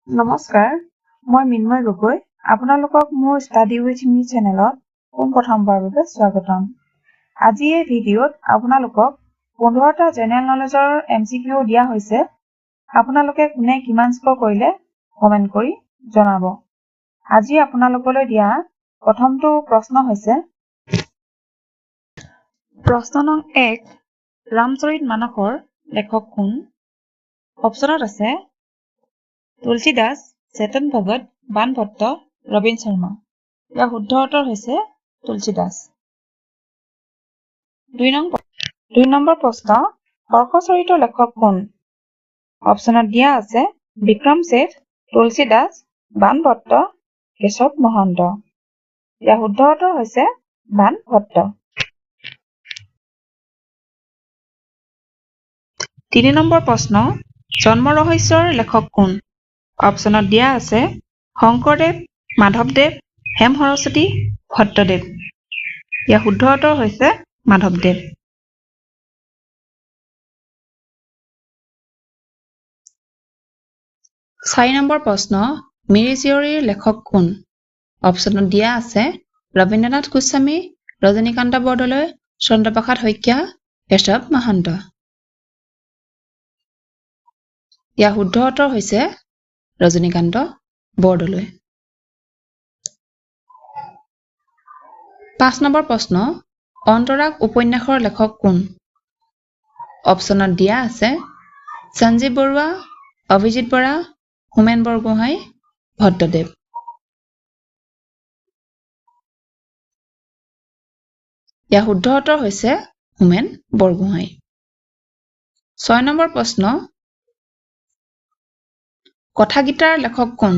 নমস্কাৰ, মই মিন্ময় গগৈ। আপোনালোকক মোৰ ষ্টাডি উইথ মি চেনেলত পোনপ্ৰথমবাৰৰ বাবে স্বাগতম। আজি এই ভিডিঅ'ত আপোনালোকক 15টা জেনেৰেল নলেজৰ MCQ দিয়া হৈছে। আপোনালোকে কোনে কিমান স্ক'ৰ কৰিলে কমেণ্ট কৰি জনাব। আজি আপোনালোকলৈ দিয়া প্ৰথমটো প্ৰশ্ন হৈছে প্ৰশ্ন নং 1, ৰামচৰিত মানসৰ লেখক কোন? অপশ্যনত আছে তুলসী দাস, চেতন ভগত, বাণভট্ট, ৰবীন শৰ্মা। ইয়াৰ শুদ্ধ উত্তৰ হৈছে তুলসী দাস। 2 নম্বৰ প্ৰশ্ন, হৰ্ষচৰিতৰ লেখক কোন? অপশ্যনত দিয়া আছে বিক্ৰম শেঠ, তুলসী দাস, বাণভট্ট, কেশৱ মহন্ত। ইয়াৰ শুদ্ধ উত্তৰ হৈছে বাণভট্ট। 3 নম্বৰ প্ৰশ্ন, জন্ম ৰহস্যৰ লেখক কোন? অপশ্যনত দিয়া আছে শংকৰদেৱ, মাধৱদেৱ, হেম সৰস্বতী, ভট্টদেৱ। ইয়াৰ শুদ্ধ উত্তৰ হৈছে মাধৱদেৱ। 4 নম্বৰ প্ৰশ্ন, মিৰি জীয়ৰীৰ লেখক কোন? অপশ্যনত দিয়া আছে ৰবীন্দ্ৰনাথ গোস্বামী, ৰজনীকান্ত বৰদলৈ, চন্দ্ৰপ্ৰসাদ শইকীয়া, কেশৱ মহন্ত। ইয়াৰ শুদ্ধ উত্তৰ হৈছে ৰজনীকান্ত বৰদলৈ। 5 নম্বৰ প্ৰশ্ন, অন্তৰাগ উপন্যাসৰ লেখক কোন? অপশ্যনত দিয়া আছে সঞ্জীৱ বৰুৱা, অভিজিত বৰা, হোমেন বৰগোহাঁই, ভট্টদেৱ। ইয়াৰ শুদ্ধ উত্তৰ হৈছে হোমেন বৰগোহাঁই। 6 নম্বৰ প্ৰশ্ন, কথাগীতাৰ লেখক কোন?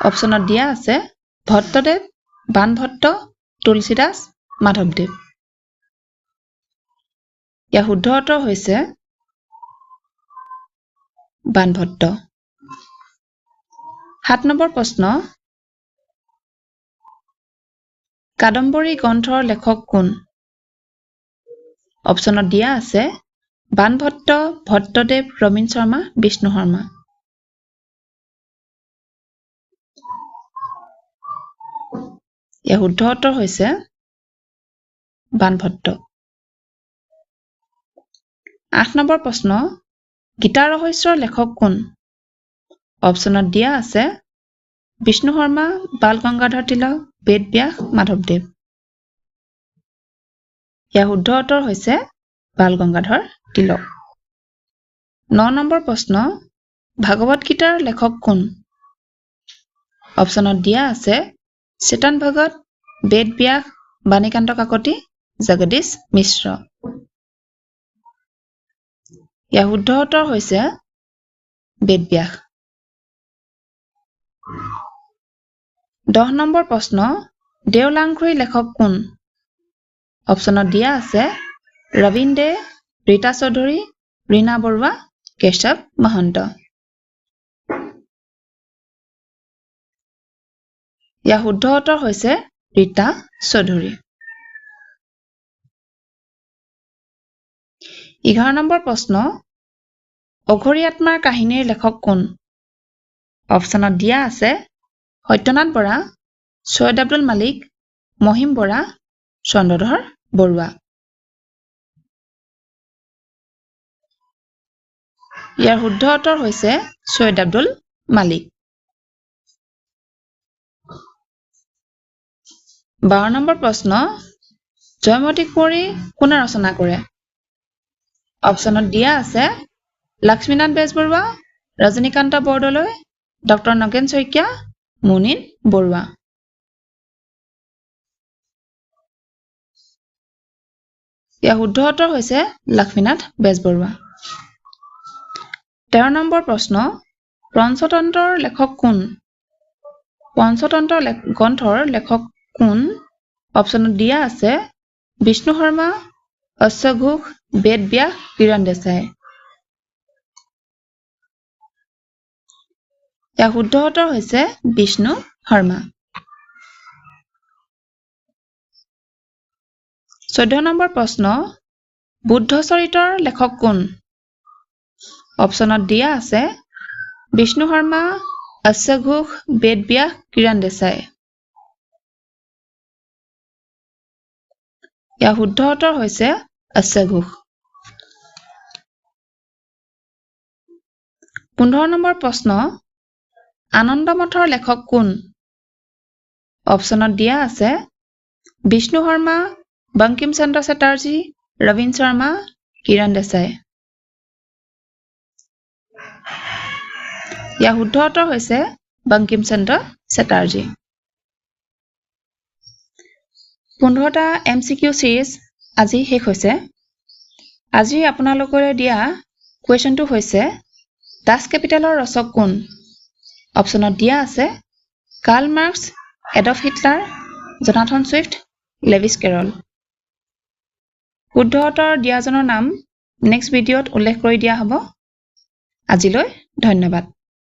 অপশ্যনত দিয়া আছে ভট্টদেৱ, বাণভট্ট, তুলসী দাস, মাধৱদেৱ। ইয়াৰ শুদ্ধ উত্তৰ হৈছে বাণভট্ট। 7 নম্বৰ প্ৰশ্ন, কাদম্বৰী গ্ৰন্থৰ লেখক কোন? অপশ্যনত দিয়া আছে বাণভট্ট, ভট্টদেৱ, ৰবীন শৰ্মা, বিষ্ণু শৰ্মা। ইয়াৰ শুদ্ধ উত্তৰ হৈছে বাণভট্ট। 8 নম্বৰ প্ৰশ্ন, গীতা ৰহস্যৰ লেখক কোন? অপশ্যনত দিয়া আছে বিষ্ণু শৰ্মা, বাল গংগাধৰ তিলক, বেদব্যাস, মাধৱদেৱ। ইয়াৰ শুদ্ধ উত্তৰ হৈছে বাল গংগাধৰ তিলক। 9 নম্বৰ প্ৰশ্ন, ভাগৱত গীতাৰ লেখক কোন? অপশ্যনত দিয়া আছে চেতন ভগত, বেদব্যাস, বাণীকান্ত কাকতি, জগদীশ মিশ্ৰ। ইয়াৰ শুদ্ধ উত্তৰ হৈছে বেদব্যাস। 10 নম্বৰ প্ৰশ্ন, দেওলাংখুইৰ লেখক কোন? অপশ্যনত দিয়া আছে ৰবীন দে, ৰীতা চৌধুৰী, ৰীণা বৰুৱা, কেশৱ মহন্ত। ইয়াৰ শুদ্ধ উত্তৰ হৈছে ৰীতা চৌধুৰী। 11 নম্বৰ প্ৰশ্ন, অঘৰী আত্মাৰ কাহিনীৰ লেখক কোন? অপশ্যনত দিয়া আছে সত্যনাথ বৰা, ছৈয়দ আব্দুল মালিক, মহিম বৰা, চন্দ্ৰধৰ বৰুৱা। ইয়াৰ শুদ্ধ উত্তৰ হৈছে ছৈয়দ আব্দুল মালিক। 12 নম্বৰ প্ৰশ্ন, জয়মতী কুঁৱৰী কোনে ৰচনা কৰে? অপশ্যনত দিয়া আছে লক্ষ্মীনাথ বেজবৰুৱা, ৰজনীকান্ত বৰদলৈ, ডক্টৰ নগেন শইকীয়া, মুনীন বৰুৱা। ইয়াৰ শুদ্ধ উত্তৰ হৈছে লক্ষ্মীনাথ বেজবৰুৱা। 13 নম্বৰ প্ৰশ্ন, পঞ্চতন্ত্ৰৰ লেখক কোন? পঞ্চতন্ত্ৰ গ্ৰন্থৰ লেখক কোন? অপশ্যনত দিয়া আছে বিষ্ণু শৰ্মা, অশ্ব ঘোষ, বেদব্যাস, কিৰণ দেশাই। ইয়াৰ শুদ্ধ উত্তৰ হৈছে বিষ্ণু শৰ্মা। 14 নম্বৰ প্ৰশ্ন, বুদ্ধ চৰিতৰ লেখক কোন? অপশ্যনত দিয়া আছে বিষ্ণু শৰ্মা, আচ্ছা ঘোষ, বেদ ব্যাস, কিৰণ দেশাই। ইয়াৰ শুদ্ধ উত্তৰ হৈছে আচ্ছা ঘোষ। 15 নম্বৰ প্ৰশ্ন, আনন্দ মঠৰ লেখক কোন? অপশ্যনত দিয়া আছে বিষ্ণু শৰ্মা, বংকিম চন্দ্ৰ চেটাৰ্জী, ৰবীন শৰ্মা, কিৰণ দেশাই। ইয়াৰ শুদ্ধ উত্তৰ হৈছে বংকিম চন্দ্ৰ চেটাৰ্জী। 15টা MCQ চিৰিজ আজি শেষ হৈছে। আজি আপোনালোকলৈ দিয়া কুৱেশ্যনটো হৈছে ডাচ কেপিটেলৰ ৰচক কোন? অপশ্যনত দিয়া আছে Karl Marx, Adolf Hitler, Jonathan Swift, Lewis Carroll. শুদ্ধ উত্তৰ দিয়াজনৰ নাম নেক্সট ভিডিঅ'ত উল্লেখ কৰি দিয়া হ'ব। আজিলৈ ধন্যবাদ।